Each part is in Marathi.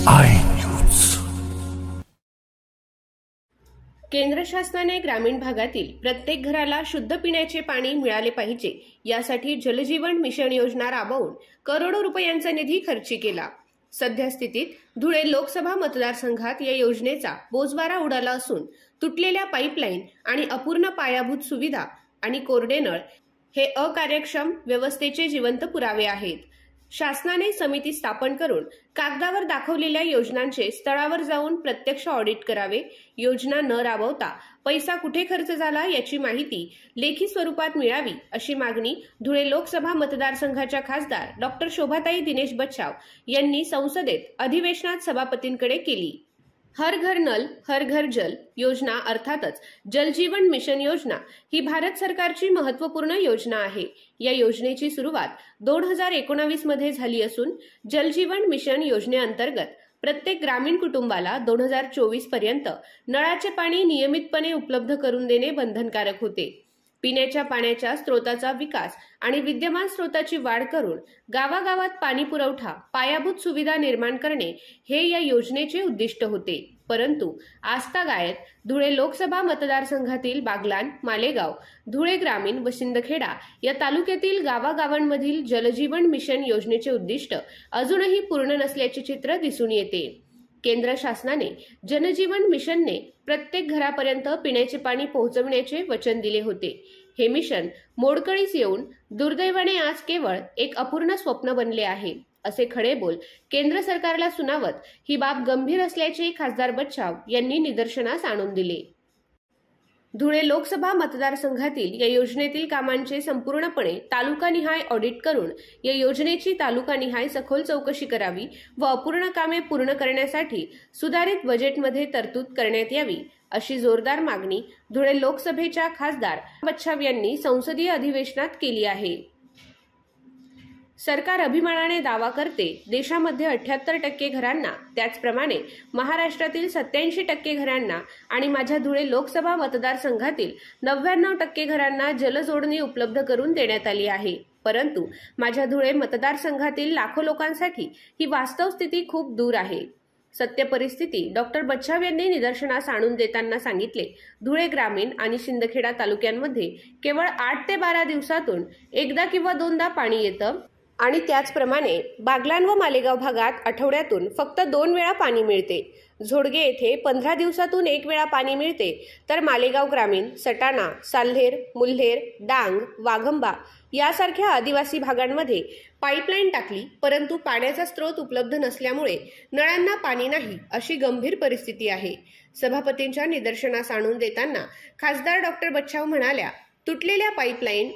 I news. केंद्र शासनाने ग्रामीण भागातील प्रत्येक घराला शुद्ध पिण्याचे पाणी मिळाले पाहिजे यासाठी जलजीवन मिशन योजना राबवून करोडो रुपयांचा निधी खर्ची केला। सध्या स्थितीत धुळे लोकसभा मतदारसंघात या योजनेचा बोजवारा उडाला असून तुटलेल्या पाईपलाईन आणि अपूर्ण पायाभूत सुविधा आणि कोरडे नळ हे अकार्यक्षम व्यवस्थेचे जिवंत पुरावे आहेत। शासनाने समिती स्थापन करून कागदावर दाखवलेल्या योजनांचे स्थळावर जाऊन प्रत्यक्ष ऑडिट करावे। योजना न राबवता पैसा कुठे खर्च झाला याची माहिती लेखी स्वरूपात मिळावी अशी मागणी धुळे लोकसभा मतदारसंघाच्या खासदार डॉ. शोभाताई दिनेश बच्छाव यांनी संसदेत अधिवेशनात सभापतींकडे केली। हर घर नल हर घर जल योजना अर्थातच जल जीवन मिशन योजना ही भारत सरकारची महत्त्वपूर्ण योजना आहे। या योजनेची सुरुवात 2019 मध्ये झाली असून जल जीवन मिशन योजनेअंतर्गत प्रत्येक ग्रामीण कुटुंबाला 2024 पर्यंत नळाचे पाणी नियमितपणे उपलब्ध करून देणे बंधनकारक होते। पिण्याच्या पाण्याच्या स्रोताचा विकास आणि विद्यमान स्रोताची वाढ करून गावागावात पाणी पुरवठा पायाभूत सुविधा निर्माण करणे हे या योजनेचे उद्दिष्ट होते। परंतु आजतागायत धुळे लोकसभा मतदारसंघातील बागलाण, मालेगाव, धुळे ग्रामीण व शिंदखेडा या तालुक्यातील गावागावांमधील जलजीवन मिशन योजनेचे उद्दिष्ट अजूनही पूर्ण नसल्याचे चित्र दिसून येते। केंद्र शासनाने जनजीवन मिशनने प्रत्येक घरापर्यंत पिण्याचे पाणी पोहोचविण्याचे वचन दिले होते। हे मिशन मोडकळीस येऊन दुर्दैवाने आज केवळ एक अपूर्ण स्वप्न बनले आहे असे खडे बोल केंद्र सरकारला सुनावत ही बाब गंभीर असल्याचे खासदार बच्छाव यांनी निदर्शनास आणून दिले। धुळे लोकसभा मतदारसंघातील या योजनेतील कामांचे संपूर्णपणे तालुकानिहाय ऑडिट करून या योजनेची तालुकानिहाय सखोल चौकशी करावी व अपूर्ण कामे पूर्ण करण्यासाठी सुधारित बजेटमध्ये तरतूद करण्यात यावी अशी जोरदार मागणी धुळे लोकसभेच्या खासदार बच्छाव यांनी संसदीय अधिवेशनात केली आहे। सरकार अभिमानाने दावा करते देशामध्ये 78% घरांना, त्याचप्रमाणे महाराष्ट्रातील 87% घरांना आणि माझ्या धुळे लोकसभा मतदारसंघातील 99% घरांना जलजोडणी उपलब्ध करून देण्यात आली आहे। परंतु माझ्या धुळे मतदारसंघातील लाखो लोकांसाठी ही वास्तव स्थिती खूप दूर आहे। सत्य परिस्थिती डॉ. बच्छाव यांनी निदर्शनास आणून देताना सांगितले, धुळे ग्रामीण आणि शिंदखेडा तालुक्यांमध्ये केवळ 8 ते 12 दिवसातून एकदा किंवा दोनदा पाणी येतं आणि त्याचप्रमाणे बागलाण व मालेगाव भागात आठवड्यातून फक्त 2 वेळा पाणी मिळते। झोडगे येथे 15 दिवसातून 1 वेळा पाणी मिळते, तर मालेगाव ग्रामीण, सटाणा, साल्हेर, मुल्हेर, डांग, वाघंबा यासारख्या आदिवासी भागांमध्ये पाईपलाईन टाकली परंतु पाण्याचा स्रोत उपलब्ध नसल्यामुळे नळांना पाणी नाही अशी गंभीर परिस्थिती आहे। सभापतींच्या निदर्शनास आणून देताना खासदार डॉ. बच्छाव म्हणाल्या, तुटलेल्या पाईपलाईन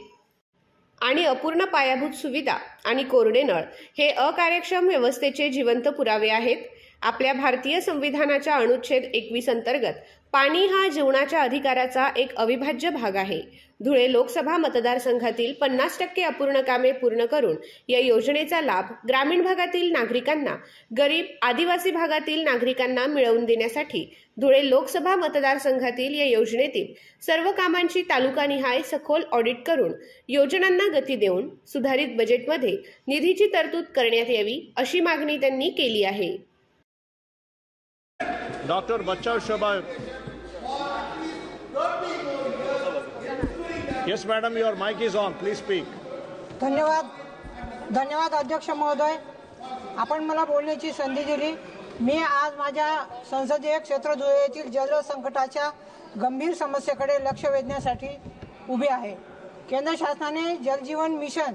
आणि अपूर्ण पायाभूत सुविधा आणि कोरडे नळ हे अकार्यक्षम व्यवस्थेचे जिवंत पुरावे आहेत। आपल्या भारतीय संविधानाच्या अनुच्छेद 21 अंतर्गत पाणी हा जीवनाच्या अधिकाराचा एक अविभाज्य भाग आहे। धुळे लोकसभा मतदारसंघातील 50% अपूर्ण कामे पूर्ण करून या योजनेचा लाभ ग्रामीण भागातील नागरिकांना, गरीब आदिवासी भागातील नागरिकांना मिळवून देण्यासाठी धुळे लोकसभा मतदारसंघातील या योजनेतील सर्व कामांची तालुकानिहाय सखोल ऑडिट करून योजनांना गती देऊन सुधारित बजेटमध्ये निधीची तरतूद करण्यात यावी अशी मागणी त्यांनी केली आहे। Doctor Bachhav Shobha. Yes, madam, your mic is on. Please speak. धन्यवाद अध्यक्ष महोदय, आपण मला बोलण्याची संधी दिली। मी आज माझ्या संसदीय क्षेत्र धुळे येथील जल संकटाच्या गंभीर समस्येकडे लक्ष वेधण्यासाठी उभे आहे। केंद्र शासनाने जल जीवन मिशन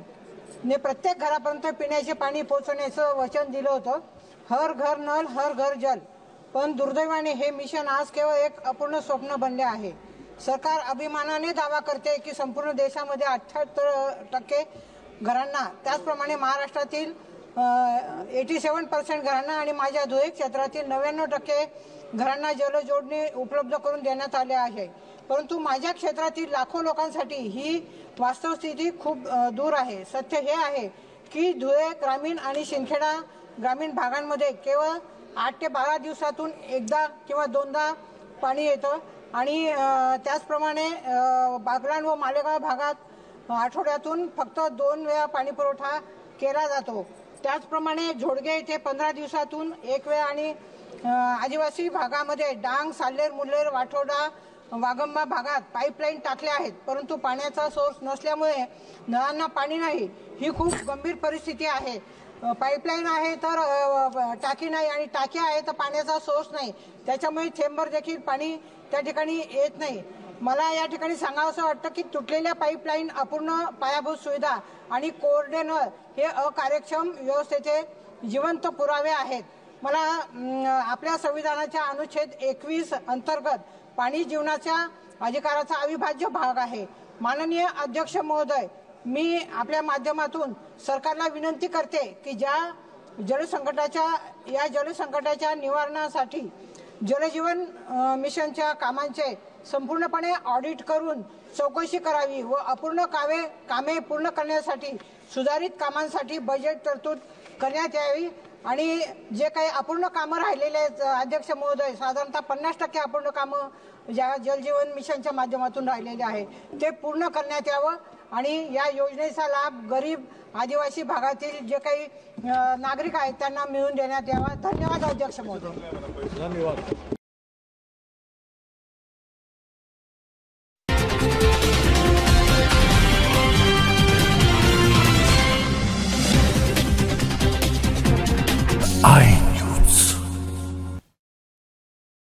ने प्रत्येक घरापर्यंत पिण्याचे पाणी पोहोचवण्याचं वचन दिलं होतं, हर घर नल हर घर जल। पण दुर्दैवाने हे मिशन आज केवळ एक अपूर्ण स्वप्न बनले आहे। सरकार अभिमानाने दावा करते की संपूर्ण देशामध्ये 78% घरांना, त्याचप्रमाणे महाराष्ट्रातील 87% घरांना आणि माझ्या धुळे क्षेत्रातील 99% घरांना जलजोडणी उपलब्ध करून देण्यात आले आहे। परंतु माझ्या क्षेत्रातील लाखो लोकांसाठी ही वास्तव स्थिती खूप दूर आहे। सत्य हे आहे की धुळे ग्रामीण आणि शिंदखेडा ग्रामीण भागांमध्ये केवळ 8 ते 12 दिवसातून एकदा किंवा दोनदा पाणी येतं आणि त्याचप्रमाणे बागलाण व मालेगाव भागात आठवड्यातून फक्त 2 वेळा पाणी पुरवठा केला जातो। त्याचप्रमाणे झोडगे येथे 15 दिवसातून एक वेळ आणि आदिवासी भागामध्ये डांग, साल्हेर, मुल्हेर, वाठोडा, वागंबा भागात पाईपलाईन टाकल्या आहेत, परंतु पाण्याचा सोर्स नसल्यामुळे नळांना पाणी नाही. ही खूप गंभीर परिस्थिती आहे. पाईपलाईन आहे तर टाकी नाही आणि टाकी आहे तर पाण्याचा सोर्स नाही. त्याच्यामुळे थेंबर देखील पाणी त्या ठिकाणी येत नाही. मला या ठिकाणी सांगावंसं वाटतं की तुटलेल्या पाईपलाईन, अपूर्ण पायाभूत सुविधा आणि कोरडे नळ हे अकार्यक्षम व्यवस्थेचे जिवंत पुरावे आहेत. मला आपल्या संविधानाच्या अनुच्छेद 21 अंतर्गत पाणी जीवनाच्या अधिकाराचा अविभाज्य भाग आहे. माननीय अध्यक्ष महोदय, मी आपल्या माध्यमातून सरकारला विनंती करते की या जलसंकटाच्या निवारणासाठी जलजीवन मिशनच्या कामांचे संपूर्णपणे ऑडिट करून चौकशी करावी व अपूर्ण कामे पूर्ण करण्यासाठी सुधारित कामांसाठी बजेट तरतूद करण्यात यावी. आणि जे काही अपूर्ण कामं राहिलेले आहेत अध्यक्ष महोदय, साधारणतः 50% अपूर्ण कामं ज्या जलजीवन मिशनच्या माध्यमातून राहिलेले आहे ते पूर्ण करण्यात यावं आणि या योजनेचा लाभ गरीब आदिवासी भागातील जे काही नागरिक आहेत त्यांना मिळवून देण्यात यावा. धन्यवाद अध्यक्ष महोदय. धन्यवाद. I